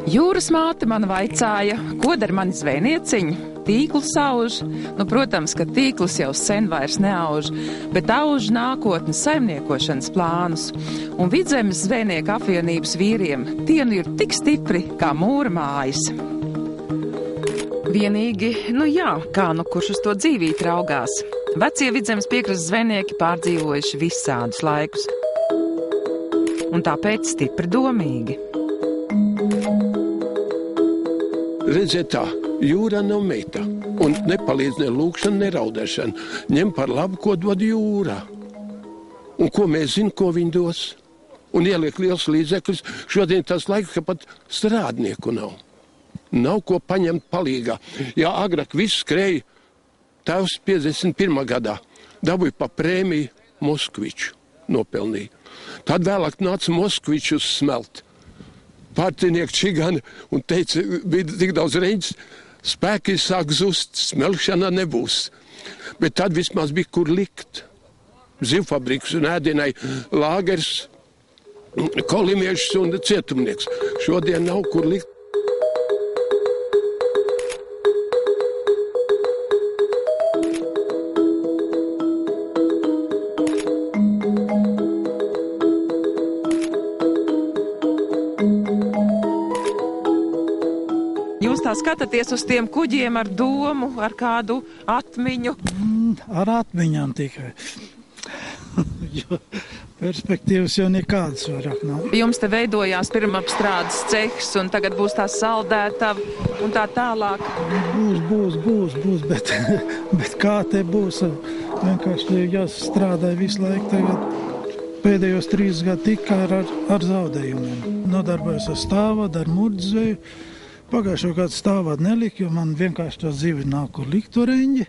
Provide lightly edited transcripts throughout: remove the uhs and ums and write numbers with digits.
Jūras māte man vaicāja, ko dar mani zvejnieciņi? Tīklu sauž? Nu, protams, ka tīklus jau sen vairs neauž, bet auž nākotnes saimniekošanas plānus. Un Vidzemes zvejnieku apvienības vīriem tie nu ir tik stipri kā mūra mājas. Vienīgi, nu jā, kā nu kurš uz to dzīvīti raugās. Vecie Vidzemes piekrastes zvejnieki pārdzīvojuši visādus laikus. Un tāpēc stipri domīgi. Redziet tā, jūra nav meita, un nepalīdz ne lūkšana, ne raudēšana. Ņem par labu, ko dod jūra. Un ko mēs zinām, ko viņi dos. Un ieliek liels līdzekļus. Šodien tas laiks, ka pat strādnieku nav. Nav ko paņemt palīgā. Jā, agrāk viss skrēja, tēvs 51. gadā dabūja pa prēmiju Moskviču, nopelnīja. Tad vēlāk nāca Moskvičus smelt. Partinieki čigani un teica, bija tik daudz reņģis, spēki sāk zust, smelkšana nebūs. Bet tad vismaz bija kur likt. Zivfabriks un ēdienai lāgers, kolimiešs un cietumnieks. Šodien nav kur likt. Jūs tā skatāties uz tiem kuģiem ar domu, ar kādu atmiņu? Ar atmiņām tikai. Jo perspektīvas jau nekādas vairāk nav. Jums te veidojās pirmapstrādes cehs un tagad būs tā saldētava un tā tālāk. Būs, bet kā te būs? Vienkārši jāstrādā visu laiku tagad. Pēdējos 3 gadu tikai ar zaudējumiem. Nodarbojos ar stāvadu, ar murdzveju. Pagājušo gadu stāvāt nelika, jo man vienkārši to zivi nav kur likt, to reņģi.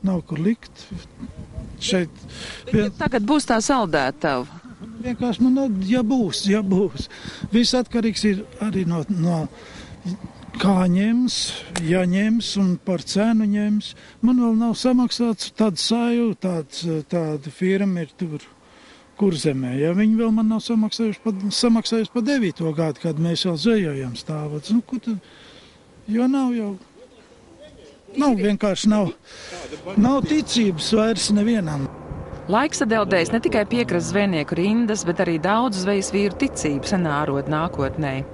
Nav kur likt. Šeit. Tagad būs tā saldētava. Vienkārši man, ja būs. Viss atkarīgs ir arī no kā ņems, ja ņems un par cenu ņems. Man vēl nav samaksāts tāds sajūta, tāda firma ir tur. Kurzemē, ja viņi vēl man nav samaksājuši pa 9. gadu, kad mēs vēl zvejojam stāvats. Nu, jo nav jau. Vienkārši nav ticības vairs nevienam. Laiks sadeldējis ne tikai piekrastes zvejnieku rindas, bet arī daudz zvejas vīru ticību senārot nākotnē.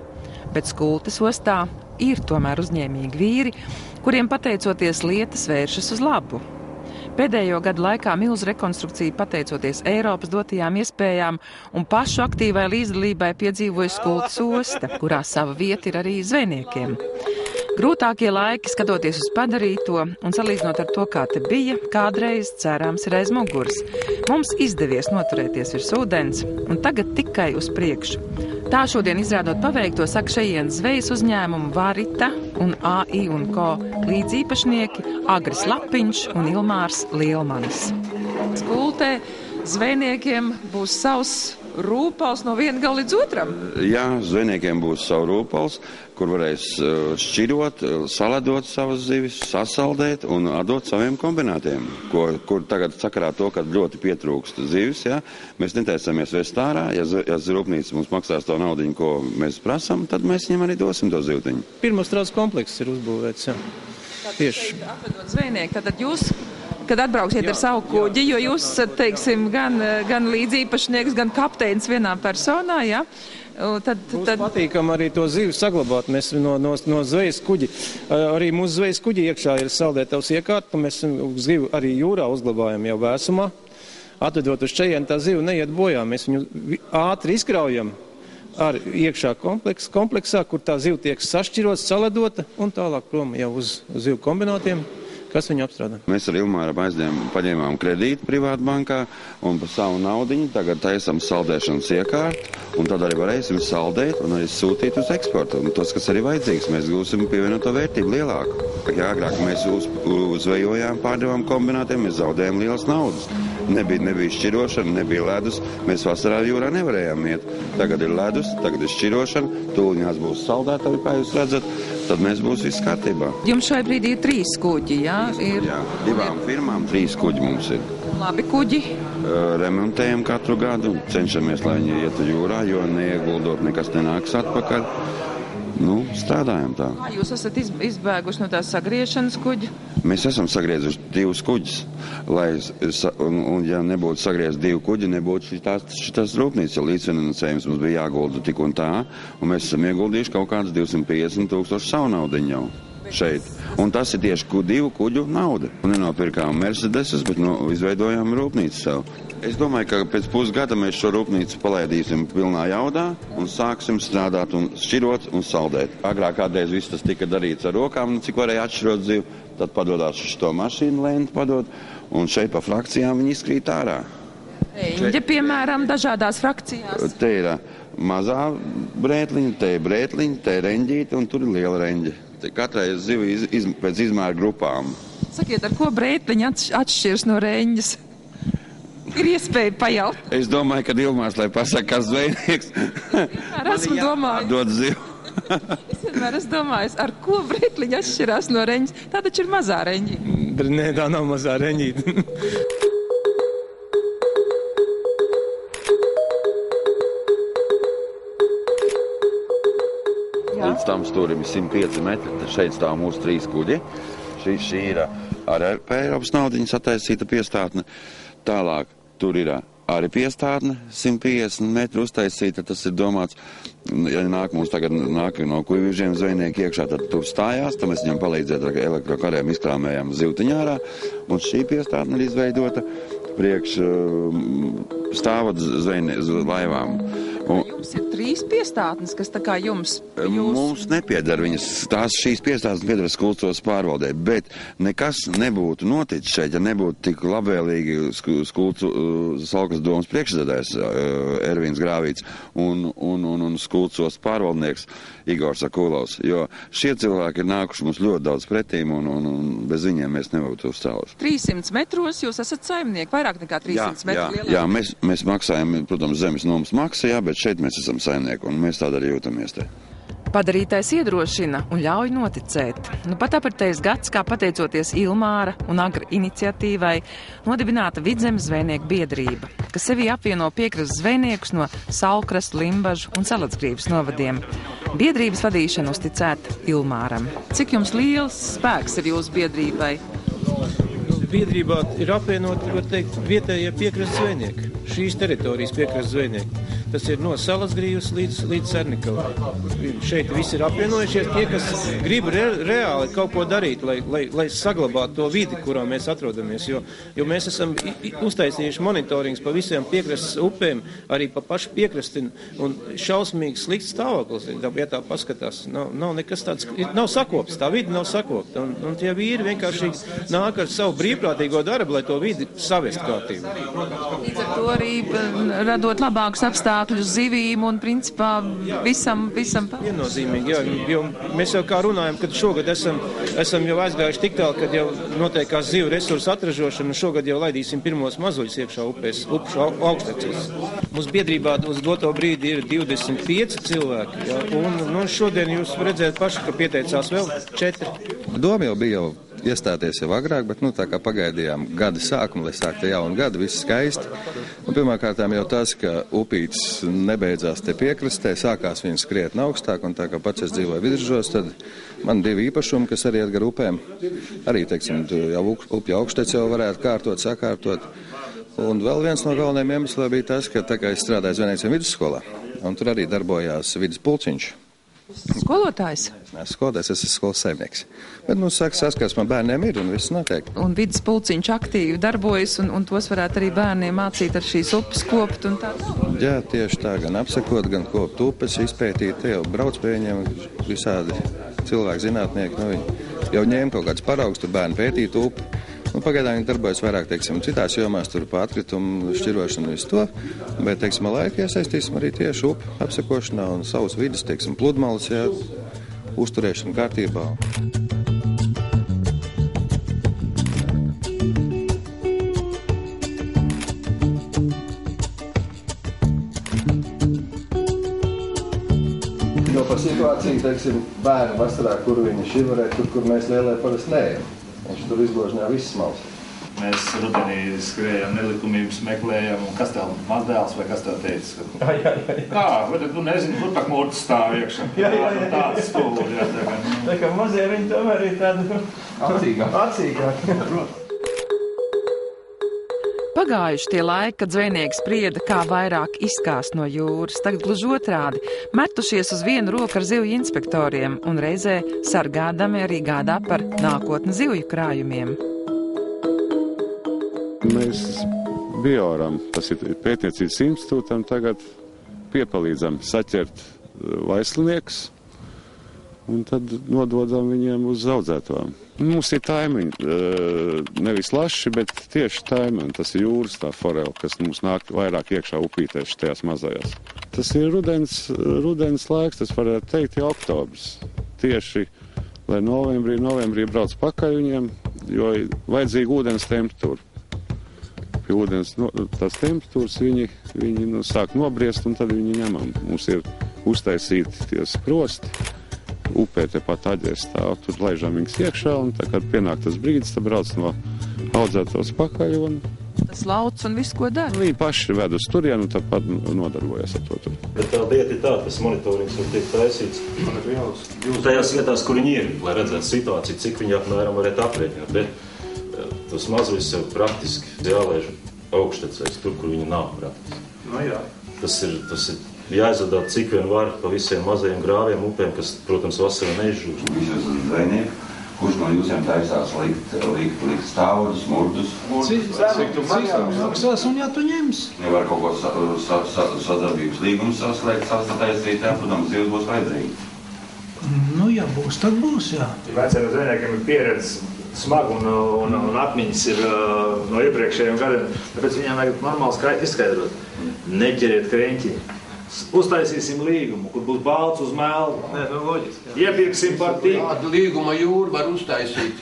Bet Skultes ostā ir tomēr uzņēmīgi vīri, kuriem pateicoties lietas vēršas uz labu. Pēdējo gadu laikā milzu rekonstrukcija pateicoties Eiropas dotajām iespējām un pašu aktīvai līdzdalībai piedzīvoja Skultes osta, kurā sava vieta ir arī zvejniekiem. Grūtākie laiki, skatoties uz padarīto un salīdzinot ar to, kā te bija, kādreiz cerams ir aiz muguras. Mums izdevies noturēties virs ūdens un tagad tikai uz priekšu. Tā šodien izrādot paveikto saka šejienes zvejas uzņēmumu Varita un AI&Co līdzīpašnieki Agris Lapiņš un Ilmārs Lielmanis. Skultē zvejniekiem būs savs rūpals no viena gala līdz otram? Jā, zvejniekiem būs savu rūpals, kur varēs šķirot, saledot savas zivis, sasaldēt un atdot saviem kombinātiem, kur tagad sakarā to, ka ļoti pietrūkst zivis, jā, mēs netaisamies vest ārā, ja rūpnīca mums maksās to naudiņu, ko mēs prasam, tad mēs viņam arī dosim to zivtiņu. Pirmapstrādes komplekss ir uzbūvēts, jā. Tieši. Atvedot zvejnieku, tad jūs, kad atbrauksiet ar savu kuģi, jo jūs esat, teiksim, gan līdzīpašnieks, gan kapteinis vienā personā, jā? Būs patīkam arī to zivi saglabāt. Mēs no zvejas kuģi, arī mūsu zvejas kuģi iekšā ir saldētavas iekārta, ka mēs zivi arī jūrā uzglabājam jau vēsumā. Atvedot uz šejienu, tā zivi neiet bojā. Mēs viņu ātri izkraujam ar iekšā kompleksā, kur tā zivi tiek sašķirota, saledota un tālāk prom jau uz zivu kombinātiem. Kas viņu apstrādā? Mēs ar Ilmāru paņēmām kredītu privātu bankā un par savu naudiņu tagad taisam saldēšanas iekārtu un tad arī varēsim saldēt un arī sūtīt uz eksportu. Un tos, kas arī vajadzīgs, mēs gūsim pievienoto vērtību lielāku. Ja agrāk mēs uzvejojām, pārdevām kombinātiem, mēs zaudējām lielas naudas. Nebija šķirošana, nebija ledus, mēs vasarā jūrā nevarējām iet. Tagad ir ledus, tagad ir šķirošana, tūliņās būs saldētavi, kā jūs redzat. Tad mēs būs viss kārtībā. Jums šai brīdī ir 3 kuģi, jā? Jā, 2 firmām 3 kuģi mums ir. Labi kuģi? Remontējam katru gadu, cenšamies, lai viņi ietu jūrā, jo neieguldot nekas nenāks atpakaļ. Strādājam tā. Kā jūs esat izbēguši no tās sagriešanas kuģa? Mēs esam sagriezuši 2 kuģus, un ja nebūtu sagriezti 2 kuģi, nebūtu šitās rūpnīcas, jo līdzfinansējums mums bija jāgulda tik un tā, un mēs esam ieguldījuši kaut kādas 250,000 savu naudiņu jau šeit. Un tas ir tieši 2 kuģu nauda. Un nenopirkām Mercedeses, bet izveidojām rūpnīcu sev. Es domāju, ka pēc pusgada mēs šo rūpnīcu palaidīsim pilnā jaudā un sāksim strādāt un šķirot un saldēt. Agrāk kādreiz viss tas tika darīts ar rokām, cik varēja atšķirot zivu, tad padodās šo mašīnu lēnti padod, un šeit pa frakcijām viņi izkrīt ārā. Reņģi, piemēram, dažādās frakcijās. Te ir mazā brētliņa, te ir brētliņa, te ir reņģīte un tur ir liela reņģi. Katrai zivi pēc izmēra grupām. Sakiet, ar ko brētliņa atšķirs no reņģas? Ir iespēja pajaut. Es domāju, ka Ilmārs, lai pasaka, kas zvejnieks. Esmu domāju. Dod zivu. Es vienmēr esmu domājis, ar ko brētliņa atšķirās no reņģas. Tā taču ir mazā reņģīte. Nē, tā nav mazā reņģīte. Līdz tam stūrim ir 105 metri, šeit stāv mūsu 3 kuģi. Šī ir ar Eiropas naudiņas attaisīta piestātne. Tālāk tur ir arī piestātne, 150 metru uztaisīta, tas ir domāts, ja mums tagad nāk no kuģiem zvejnieki iekšā, tad tur stājās, tad mēs viņam palīdzēt ar elektrokarēm izkrāmējām zivtiņārā, un šī piestātne ir izveidota priekš stāvot laivām. Jums ir 3 piestātnes, kas tā kā jums... Mums nepiedara viņas, šīs piestātnes piedara Skultuvas pārvaldē, bet nekas nebūtu noticis šeit, ja nebūtu tik labvēlīgi Salkas domas priekšsēdētājs Ervīns Grāvīts un Skultuvas pārvaldnieks Igors Akulovs, jo šie cilvēki ir nākuši mums ļoti daudz pretīm un bez viņiem mēs nebūtu uzcēluši. 300 metros jūs esat saimnieki, vairāk nekā 300 metru lielā? Jā, mēs maksājam, protams, zemes nomas maksa, jā, bet šeit mēs esam saimnieki un mēs tādā arī jūtamies te. Padarītais iedrošina un ļauj noticēt. Pat apritējis gads, kā pateicoties Ilmāra un Agra iniciatīvai, nodibināta Vidzemes zvejnieku biedrība, kas sevī apvieno piekrastes zvejniekus no Saulkrastu, Limbažu un Salacgrīvas novadiem. Biedrības vadīšana uzticēta Ilmāram. Cik jums liels spēks ir jūsu biedrībai? Biedrībā ir apvienoti, var teikt, vietējie piekrastes zvejnieki, šīs teritorijas piekrastes zvejnieki. Tas ir no Salacgrīvas līdz Sernikavam. Šeit visi ir apvienojušies tie, kas grib reāli kaut ko darīt, lai saglabātu to vidi, kurā mēs atrodamies. Jo mēs esam uztaisījuši monitorings pa visiem piekrastes upēm, arī pa pašu piekrasti, un šausmīgi slikts stāvoklis, ja tā paskatās. Nav nekas tāds, nav sakopts, tā vidi nav sakopta. Un tie vīri vienkārši nāk ar savu brīvprātīgo darbu, lai to vidi savest kārtību. Līdz ar to arī radot labākus apstākļus zivīm un principā visam. Viennozīmīgi, jā, jo mēs jau kā runājam, kad šogad esam jau aizgājuši tik tālu, kad jau noteikās zivu resursu atražošana, un šogad jau laidīsim pirmos mazuļus iekšā upšu augstecīs. Mums biedrībā uz doto brīdi ir 25 cilvēki, jā, un šodien jūs redzēt paši, ka pieteicās vēl 4. Doma jau bija iestāties jau agrāk, bet tā kā pagaidījām gada sākumu, lai sāktu jaunu gadu, viss skaisti. Pirmkārtām jau tas, ka upītes nebeidzās te piekrastē, sākās viņas krietni augstāk, un tā kā pats es dzīvoju Viduržos, tad man 2 īpašumi, kas arī iet gar upēm. Arī, teiksim, jau upja augštec jau varētu sakārtot. Un vēl viens no galvenajiem iemesliem bija tas, ka tā kā es strādāju zvejniecības vidusskolā, un tur arī darbojās vidus pulciņš. Skolotājs? Es esmu skolas saimnieks. Bet, saskars man bērniem ir un viss notiek. Un vidus pulciņš aktīvi darbojas un tos varētu arī bērniem mācīt ar šīs upes kopt un tā. Jā, tieši tā, gan apsekot, gan kopt upes, izpētīt, te jau brauc pie viņiem visādi cilvēki, zinātnieki, viņi jau ņēma kaut kāds paraugs, tur bērni pētīt upi. Pagaidām viņi darbojas vairāk, teiksim, citās jomās, tur pa atkritumu šķirošanu visu to, bet, teiksim, laika iesaistīsim arī tieši upu apsekošanā un savus vidus, teiksim, pludmales, jā, uzturēšanu kārtībā. Jo par situāciju, teiksim, bērni vasarā, kur viņi šivarē, tur, kur mēs lielie parasti neejam. Viņš tur izložņā viss malas. Mēs rudenī skrējam, nelikumības meklējam, un kas tev mazdēls vai kas tev teica? Kā? Tu nezini, kur tak mūrts stāv iekšā. Tāds stūri, jā, tagad. Tā kā mazie viņi tomēr ir tādi acīgāki. Pagājuši tie laiki, kad zvejnieki sprieda, kā vairāk izkāst no jūras. Tagad gluži otrādi, metušies uz vienu roku ar zivju inspektoriem un reizē sargādami arī gādā par nākotnes zivju krājumiem. Mēs Bioram, tas ir pētniecības institūtam, tagad piepalīdzam saķert vaislinieks un tad nododam viņiem uz audzētām. Mums ir taimiņi, nevis laši, bet tieši taimiņi. Tas ir jūras tā forela, kas mums nāk vairāk iekšā upītēs tajās mazajās. Tas ir rudens laiks, tas varētu teikt jau oktobrs. Tieši, lai novembrī brauc pakaļ viņiem, jo vajadzīga ūdens temperatūra. Pie ūdens tās temperatūras viņi sāk nobriest un tad viņi ņemam. Mums ir uztaisīti tie sprosti. Upē tepat aģēs stāv, tur laižam viņas iekšā, un tā, kad pienāk tas brīdis, tad brauc no audzētos pakaļ. Un tas lauc un viss, ko dara? Viņi paši ved uz turienu un tāpat nodarbojas ar to tur. Bet tā lieta ir tā, tas monitorings var tiek taisīts tajās vietās, kur viņi ir, lai redzētu situāciju, cik viņi apmēram varētu aprēķināt. Bet tas mazvis jau praktiski jālaiž augštecēs, tur, kur viņi nav praktiski. Nu jā. Tas ir jāizvadā, cik vien var pa visiem mazajiem grāviem upēm, kas, protams, vasarā neizžūst. Jūs esat zvejnieki, kurš no jūsiem taisās likt stāvodus, murdus? Cik tu maksās un ja tu ņems? Ja var kaut ko sadarbības līgumus saslēgt, sasataisīt, protams, zivs būs vajadzīgi. Nu, ja būs, tad būs, jā. Veciem zvejniekiem ir pieredze smagu un atmiņas ir no iepriekšējiem gadiem, tāpēc viņiem vajag normāli izskaidrot. Neķeriet kreņķi. Uztaisīsim līgumu, kur būs balts uz mēlu. Nē, nu loģiski. Iepirksim par tīk. Tādu līguma jūru var uztaisīt.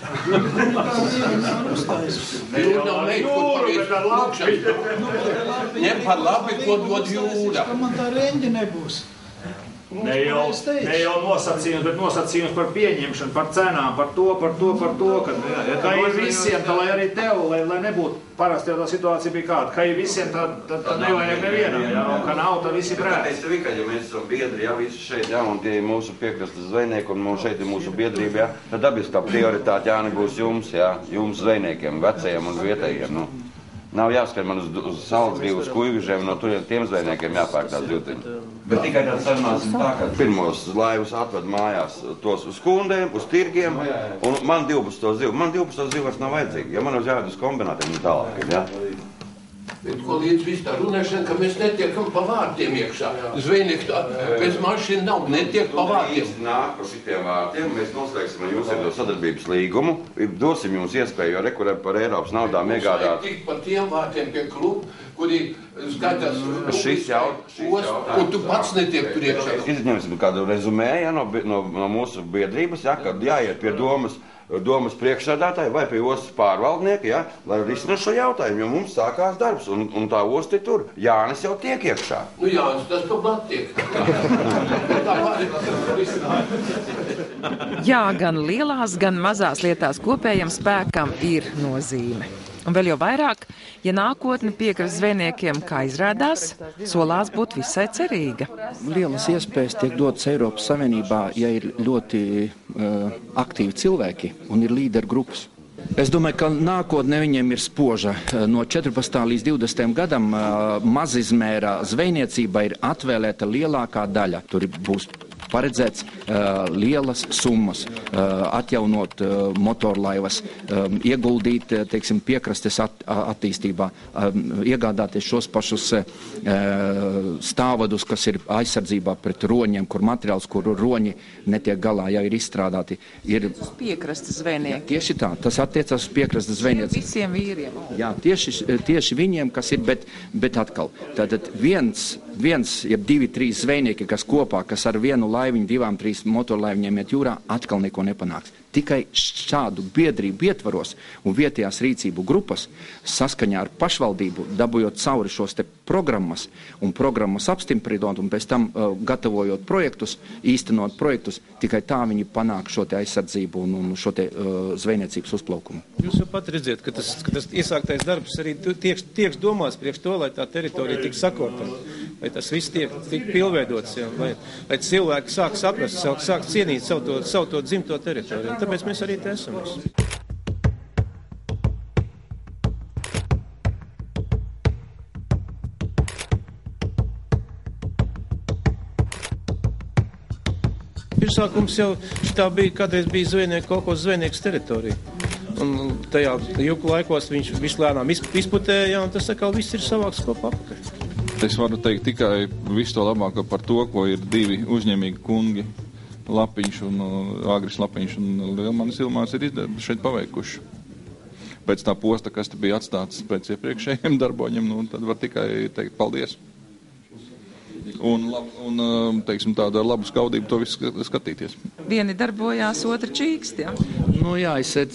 Jūra nav meitu, kur pavies lūkšanu. Ņem par labi, ko dod jūra. Man tā reņģi nebūs. Ne jau nosacījums, bet nosacījums par pieņemšanu, par cenām, par to, ka ir visiem, tā lai arī tev, lai nebūtu parasti jau tā situācija bija kāda, ka ir visiem, tad nevajag nevienam, jā, un ka nav, tad visi prēt. Es tev ja mēs esam biedri, jā, visi šeit, jā, un tie ir mūsu piekrastes zvejnieki, un mums šeit ir mūsu biedrība, jā, tad dabiskā prioritāte jānebūs jums, jā, jums zvejniekiem, vecajiem un vietējiem, nu. Nav jāskat man uz Saldzgivu, uz Kuivižiem, no tiem zvejniekiem jāpērk tā zivtiņa. Bet tikai tāds sarunāsim tā, ka pirmos laivus atved mājās tos uz kundēm, uz tirgiem, un man 12 zivu. Man 12 zivu vairs nav vajadzīgi, ja man uz jāved uz kombinātiem un tālākiem, jā. Bet ko līdz viss tā runāšana, ka mēs netiekam pa vārtiem iekšā. Zvejnieki bez mašīna nav, netiek pa vārtiem. Nāk pa šitiem vārtiem, mēs noslēgsim ar jums ar sadarbības līgumu, dosim jums iespēju, jo rekurē par Eiropas naudām iegādāt. Tik pa tiem vārtiem pie klubu, kuri skatās un tu pats netiek tur iekšā. Izņemsim kādu rezumē, ja, no mūsu biedrības, ja, kad jāiet pie domas priekšsēdētāji vai pie ostas pārvaldnieki, ja, lai risina šo jautājumu, jo mums sākās darbs, un tā osta ir tur. Jānis jau tiek iekšā. Nu Jānis, tas pa blat tiek. Jā, gan lielās, gan mazās lietās kopējam spēkam ir nozīme. Un vēl jau vairāk, ja nākotne piekrastes zvejniekiem, kā izrādās, solās būt visai cerīga. Lielas iespējas tiek dotas Eiropas Savienībā, ja ir ļoti aktīvi cilvēki un ir līderu grupas. Es domāju, ka nākotne viņiem ir spoža. No 14. līdz 20. gadam mazizmērā zvejniecība ir atvēlēta lielākā daļa. Tur būs paredzēts lielas summas, atjaunot motorlaivas, ieguldīt, teiksim, piekrastes attīstībā, iegādāties šos pašus stāvadus, kas ir aizsardzībā pret roņiem, kur materiāls, kur roņi netiek galā, ja ir izstrādāti. Ir piekrastes zvejnieki. Tieši tā, tas attiecas uz piekrastes zvejniecību. Visiem vīriem. Jā, tieši viņiem, kas ir, bet atkal. Tātad viens, ja 2-3 zvejnieki, kas kopā, kas ar vienu laiviņu, 2-3 motorlaiviņiem iet jūrā, atkal neko nepanāks. Tikai šādu biedrību ietvaros un vietējās rīcību grupas saskaņā ar pašvaldību, dabujot cauri šos te programmas un programmas apstiprinot un pēc tam gatavojot projektus, īstenot projektus, tikai tā viņi panāk šo te aizsardzību un šo te zvejniecības uzplaukumu. Jūs jau pat redziet, ka tas iesāktais darbs arī tiek domāts priekš to, lai tā teritorija tik sakortēta, lai tas viss tiek pilnveidots, ja, lai cilvēki sāk saprast, sāk cienīt savu to dzimto teritoriju. Tāpēc mēs arī te esam. Pirmsākums jau šitā kādreiz bija zvejnieku kolkos zvejnieks teritorija. Un tajā juku laikos viņš visu lēnām izputēja, un tas atkal viss ir savāks kopā apakaļ. Es varu teikt tikai visu to labāko par to, ko ir divi uzņēmīgi kungi, Lapiņš un Agris Lapiņš un Lielmanis Ilmārs ir šeit paveikuši. Pēc tā posta, kas te bija atstāts pēc iepriekšējiem darboņiem, nu, tad var tikai teikt paldies. Un teiksim, tāda ar labu skaudību to visu skatīties. Vieni darbojās, otri čīkst, jā? Nu jā,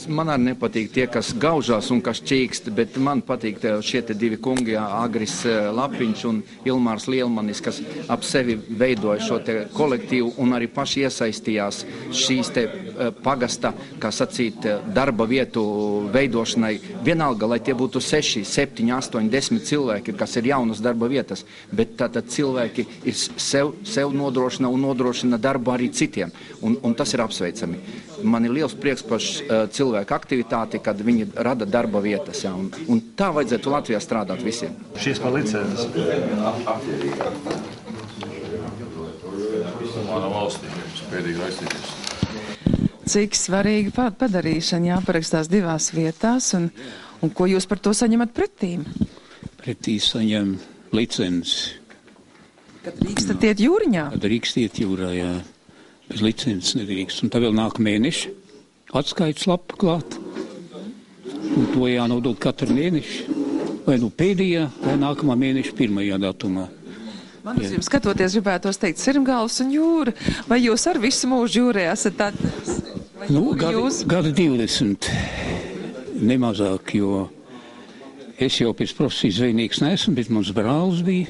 man arī nepatīk tie, kas gaužās un kas čīkst, bet man patīk šie te divi kungi, Agris Lapiņš un Ilmārs Lielmanis, kas ap sevi veidoja šo te kolektīvu un arī paši iesaistījās šīs te pagasta, kā sacīt, darba vietu veidošanai. Vienalga, lai tie būtu 6, 7, 8, 10 cilvēki, kas ir jaunas darba vietas, bet tātad cilvēki ir sev nodrošina un nodrošina darbu arī citiem. Un tas ir apsveicami. Man ir liels prieks par cilvēku aktivitāti, kad viņi rada darba vietas. Ja, un tā vajadzētu Latvijā strādāt visiem. Šīs par licences. Cik svarīgi padarīšana jāparakstās 2 vietās, un ko jūs par to saņemat pretīm? Pretī saņem licenci. Kad drīkstat iet jūriņā? Kad drīkst iet jūrā, jā. Bez licences nedrīkst. Un tā vēl nāk mēneši. Atskaits lapa klāt. Un to jānodod katru mēneši. Vai nu pēdējā, vai nākamā mēneša 1. datumā. Man uz jums skatoties gribētos teikt Sirmgals un jūra. Vai jūs ar visu mūžu jūrē esat atdevis? Nu, gada 20. Nemazāk, jo es jau pēc profesijas zvejnieks neesmu, bet mums brālis bija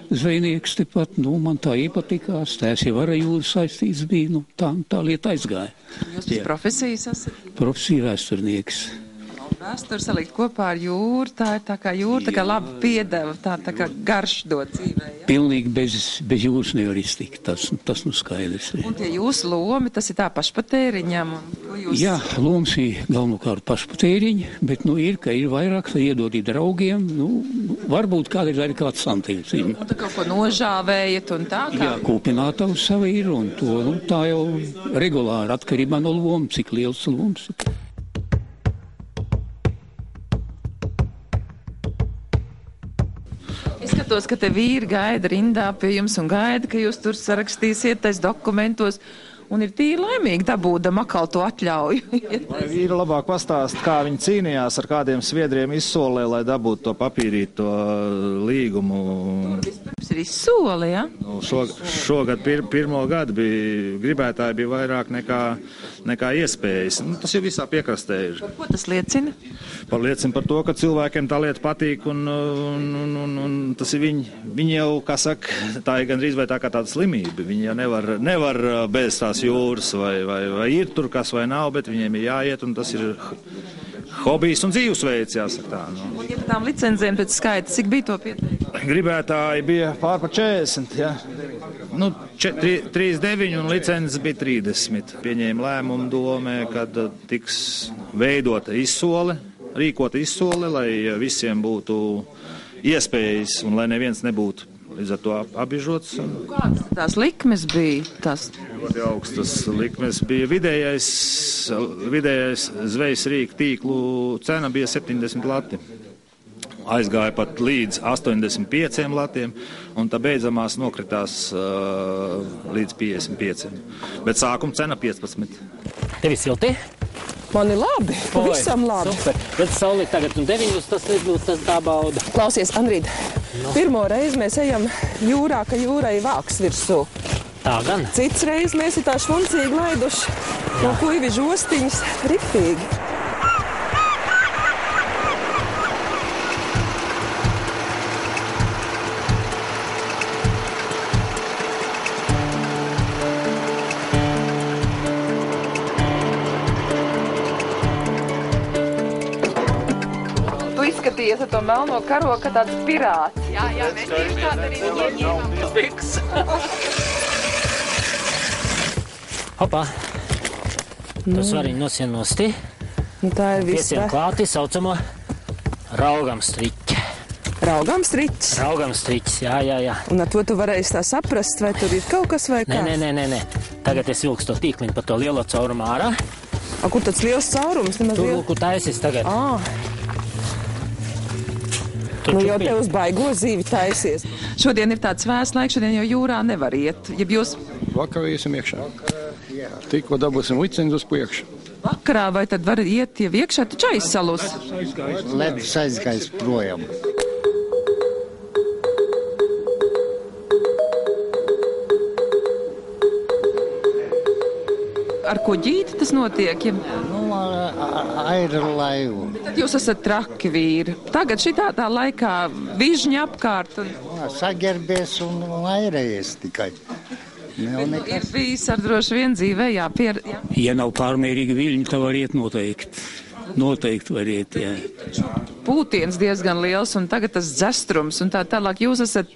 zvejnieks tepat, nu, man tā iepatikās, tās jau ar jūru saistīts bija, nu, tā lieta aizgāja. Jūs pēc profesijas esat? Profesija vēsturnieks. Vēsturi salikt kopā ar jūru, tā ir tā kā jūra, tā kā labi piedeva, tā kā garš dod dzīvē, ja? Pilnīgi bez jūras nevar iztikt, tas nu skaidrs. Un tie jūsu lomi, tas ir tā pašpatēriņam? Jā, loms ir galvenokārt pašpatēriņi, bet, nu, ir vairāk, tad iedod draugiem, nu, varbūt kādreiz arī kāds santīgs. Un tā kaut ko nožāvējat un tā kā? Jā, kūpinātavs savi ir, un to, nu, tā jau regulāri atkarībā no loma, cik liels loms ir. Es skatos, ka te vīri gaida rindā pie jums un gaida, ka jūs tur sarakstīsiet tais dokumentos. Un ir tīri laimīgi dabūdam atkal to atļauju. Vai vīri labāk pastāst, kā viņi cīnījās ar kādiem sviedriem izsolē, lai dabūtu to papīrīto līgumu? Vispirms ir izsole, ja? Nu, šogad pirmo gadu gribētāji bija vairāk nekā iespējas. Nu, tas jau visā piekrastē ir. Par ko tas liecina? Liecina par to, ka cilvēkiem tā lieta patīk un tas ir viņi jau, kā saka, tā ir gandrīz vai tā kā tāda slimība. Viņi jau nevar bez tās jūras vai ir tur kas vai nav, bet viņiem ir jāiet un tas ir hobijs un dzīvesveids, jāsaka tā. Nu. Un ja tām licencēm pēc skaita, cik bija to pieteikti? Gribētāji bija pār par 40, ja? Nu, 39 un licences bija 30. Pieņēma lēmumu domē, kad tiks veidota izsole, rīkota izsole, lai visiem būtu iespējas un lai neviens nebūtu līdz ar to apbiežots. Kādas tās likmes bija? Ļoti augstas likmes bija. Vidējais zvejas rīku tīklu cena bija 70 lati. Aizgāja pat līdz 85 latiem, un tā beidzamās nokritās līdz 55. Bet sākuma cena 15. Tev ir silti? Man ir labi, pavisam labi. Super, bet saulīt tagad 9, tas nebūs tas tā bauda. Klausies, Andrīd, pirmo reizi mēs ejam jūrā, ka jūrai vāks virsū. Tā gan. Cits reiz mēs ir tā švuncīgi laiduši no kuivižu ostiņas riktīgi. Izskaties ar to melno karogu, kā tāds pirāts. Jā, mēs tieši tādu arī viņiem ņēmām. Hopā. To svariņu nosien nosti. Tā ir viss. Piesien klāti saucamo raugam striķi. Raugam striķis? Raugam striķis, jā. Un ar to tu varēsi tā saprast, vai tur ir kaut kas vai kā? Nē. Tagad es vilkstu to tīkliņu pa to lielo caurumu ārā. Kur tāds liels caurums? Tur, kur taisīs tagad. Nu jau te uz baigo zīvi taisies. Šodien ir tāds vēsts laiks, šodien jau jūrā nevar iet. Ja jūs... Vakarā iesim iekšā. Tikko dabūsim licenci uz priekšu. Vakarā vai tad var iet jau iekšā, taču aizsalus? Ledus aizgājis projām. Ar kuģīti tas notiek? Ja... Airlaivu. Tad jūs esat traki vīri. Tagad šitā laikā vižņi apkārt. Sagerbies un airējies tikai. Ir bijis ar droši vien dzīvē jāpier... Ja nav pārmērīgi viļņi, tad var iet noteikti. Noteikti var iet, jā. Pūtiens diezgan liels un tagad tas dzestrums un tā tālāk jūs esat...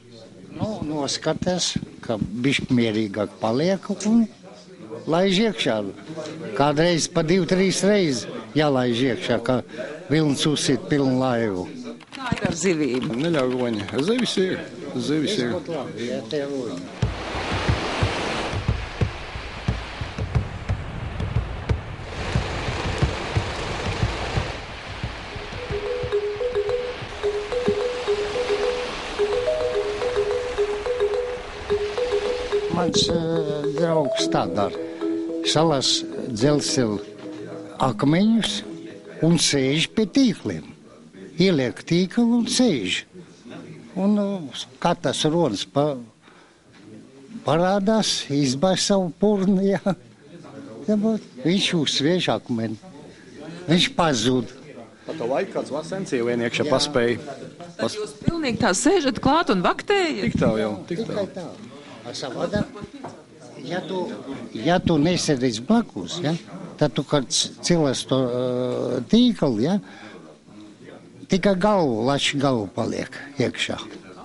Noskaties, ka bišķi mierīgāk paliek un... Laiž iekšā. Kādreiz pa 2-3 reizes jālaiž iekšā, ka vilns uzsit pilnu laivu. Kā ir ar zivīm? Neļauj roņi. Zivis ir. Mans draugs tā dara. Salas dzelzceļa akmeņus un sēž pie tīkliem. Ieliek tīklu un sēž. Un kā tas rodas parādās, izbāž savu purnu, jā. Viņš uzsviež akmeni. Viņš pazūd. Pa to laiku kāds vasens ielien iekšā paspēja. Tad jūs pilnīgi tā sēžat klāt un vaktējat? Tik tālu jau, tik tālu. Ja tu nesēdīsi blakus, ja, tad tu, kad cilēs to tīklu, ja, tikai laši galvu paliek iekšā.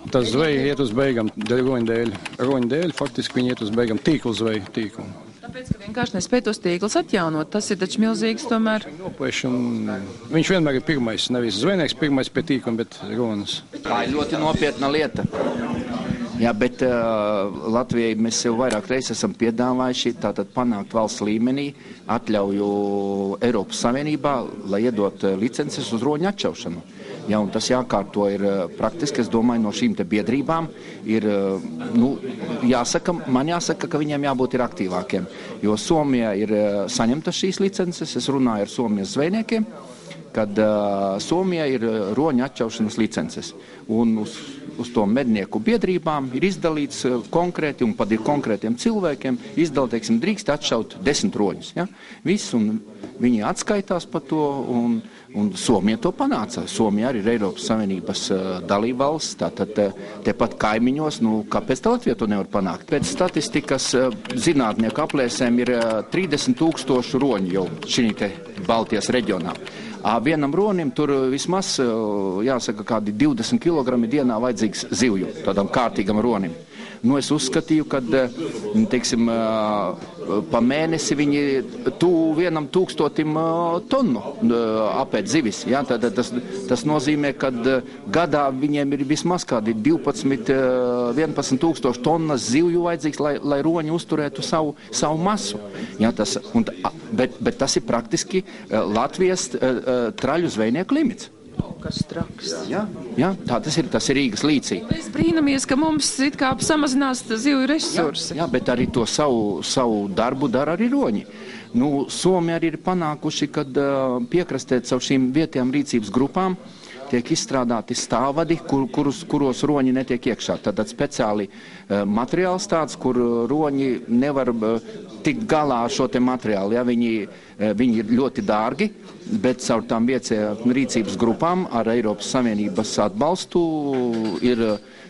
Tas zveja iet uz beigām roņu dēļ. Roņu dēļ faktiski viņi iet uz beigām tīklu zveju tīklu. Tāpēc, ka vienkārši nespēj tos tīklus atjaunot, tas ir taču milzīgs tomēr. Viņš vienmēr ir pirmais, nevis zvejnieks pirmais pie tīkla, bet ronas. Tā ir ļoti nopietna lieta. Jā, bet Latvijai mēs jau vairāk reizes esam piedāvājuši tātad panākt valsts līmenī atļauju Eiropas Savienībā, lai iedot licences uz roņu atšaušanu. Jā, un tas jākārto ir praktiski, es domāju, no šīm te biedrībām ir, man jāsaka, ka viņiem jābūt ir aktīvākiem, jo Somijā ir saņemtas šīs licences, es runāju ar Somijas zvejniekiem, kad Somijā ir roņu atšaušanas licences, un uz to mednieku biedrībām ir izdalīts konkrēti, un pat ir konkrētiem cilvēkiem izdalīt, teiksim, drīkst atšaut 10 roņus. Ja? Viss, un viņi atskaitās par to, un Somija to panāca. Somija arī ir Eiropas Savienības dalībvalsts, tātad tepat kaimiņos, kāpēc Latvija to nevar panākt? Pēc statistikas zinātnieku aplēsēm ir 30,000 roņu jau šī te Baltijas reģionā. Vienam ronim tur vismaz, jāsaka, kādi 20 kg dienā vajadzīgs zivju, tādam kārtīgam ronim. Es uzskatīju, ka, teiksim, pa mēnesi viņi tuvu 1,000 tonu apēd zivis. Ja? Tas nozīmē, ka gadā viņiem ir vismaz kādi 11,000 tonnas zivju vajadzīgs, lai roņi uzturētu savu masu. Ja? Bet tas ir praktiski Latvijas traļu zvejnieku limits. Kas traks. Jā, tas ir Rīgas līcī. Mēs brīnamies, ka mums it kā samazinās zivju resursi. Jā, bet arī to savu darbu dara arī roņi. Somija arī ir panākuši, kad piekrastē caur šīm vietējām rīcības grupām tiek izstrādāti stāvvadi, kuros roņi netiek iekšā. Tātad speciāli materiāls tāds, kur roņi nevar tikt galā ar šo te materiālu. Ja? Viņi ir ļoti dārgi, bet caur tām rīcības grupām ar Eiropas Savienības atbalstu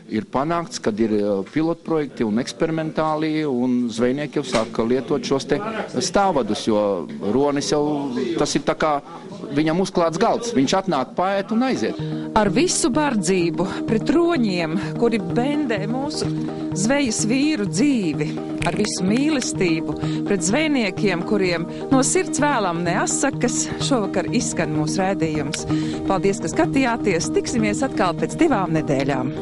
ir panākts, kad ir pilotprojekti un eksperimentāli, un zvejnieki jau sāk lietot šos te stāvvadus, jo ronis jau, tas ir tā kā viņam uzklāts galds. Viņš atnāk, paēt un aiziet. Ar visu bardzību pret roņiem, kuri bendē mūsu zvejas vīru dzīvi, ar visu mīlestību pret zvejniekiem, kuriem no sirds vēlam ne asakas, šovakar izskan mūsu raidījums. Paldies, ka skatījāties. Tiksimies atkal pēc 2 nedēļām.